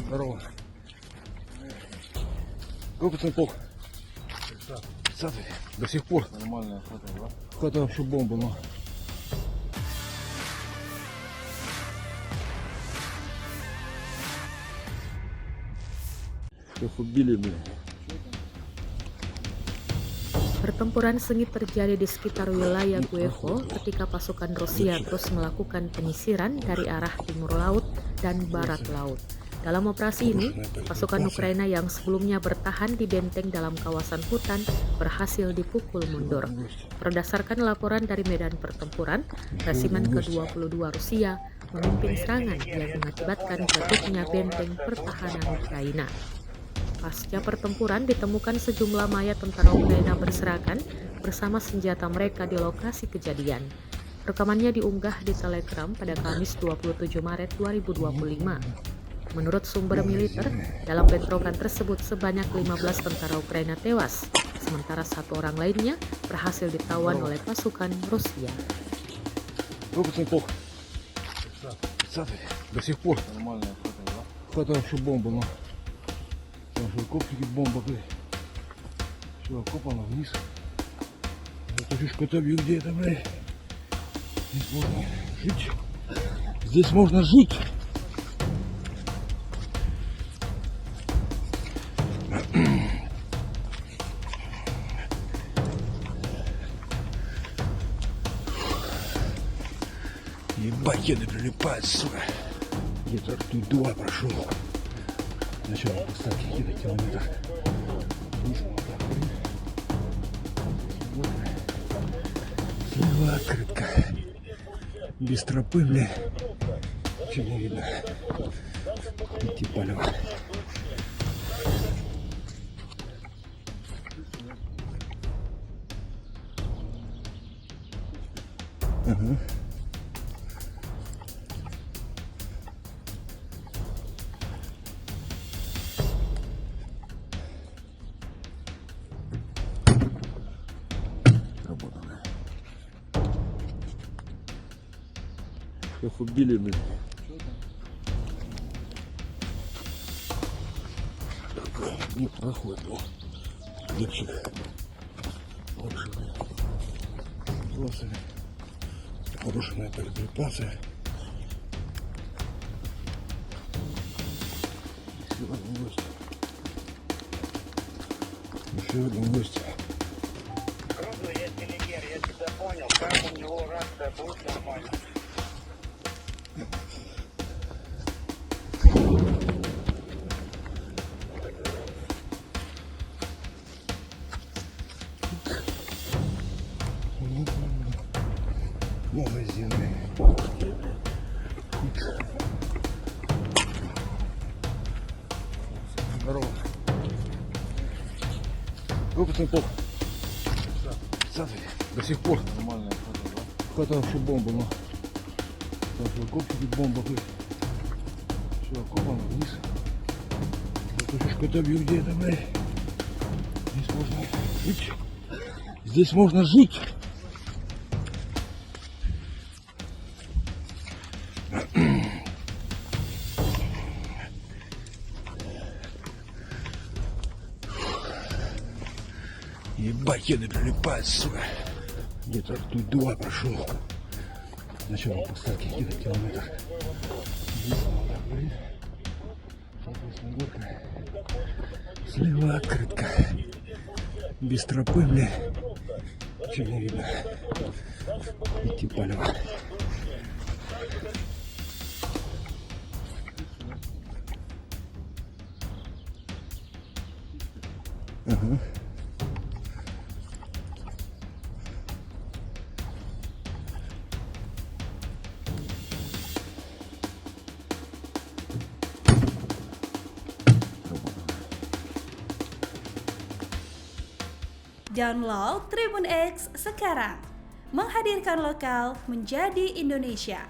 Здорово. Сколько там плохо? 30. До сих пор. Нормальная фото, да? Какая-то вообще бомба, но. Их убили, блин. Pertempuran sengit terjadi di sekitar wilayah Guevo ketika pasukan Rusia terus melakukan penyisiran dari arah timur laut dan barat laut. Dalam operasi ini, pasukan Ukraina yang sebelumnya bertahan di benteng dalam kawasan hutan berhasil dipukul mundur. Berdasarkan laporan dari medan pertempuran, Resimen ke-22 Rusia memimpin serangan yang mengakibatkan jatuhnya benteng pertahanan Ukraina. Pasca pertempuran ditemukan sejumlah mayat tentara Ukraina berserakan bersama senjata mereka di lokasi kejadian. Rekamannya diunggah di Telegram pada Kamis 27 Maret 2025. Menurut sumber militer, dalam bentrokan tersebut sebanyak 15 tentara Ukraina tewas, sementara satu orang lainnya berhasil ditawan oleh pasukan Rusia. Сколько там плохо? 30. До сих пор. Нормальная фото, да? Какая-то вообще бомба, но. Там же копчики бомба, блин. Все окопано вниз. Это фишка табью, где это, блядь. Здесь можно жить. Здесь можно жить. Ебать, кеды прилипают, сука. Где-то тут 2 прошел. Начало поставки где-то километр. Вниз, вот так, блин. Слева открытка. Без тропы, бля. Ничего не видно. Идти палево. Ага. Работано. Их убили, блин. Не проходит, блин. Легче. Лучше, блин. Бросили. Хорошие боеприпасы. Еще один гость. Еще один гость. Круто, я телегер, я тебя понял, как у него рация будет нормально. Магазины. Здорово. Сколько там плохо? 30. До сих пор. Нормальная фото, да? Какая-то вообще бомба, но. Там же копчики бомба, блин. Все окопано вниз. Это фишка табью, где это, блядь. Здесь можно жить. Здесь можно жить. Ебать, кеды прилипают, сука. Где-то тут 2 прошел. Начало поставки где-то километр. Здесь вот так, блин. Соответственно, горка. Слева открытка. Без тропы, бля. Ничего не видно. Идти палево. Ага. Download Tribun X sekarang, menghadirkan lokal menjadi Indonesia.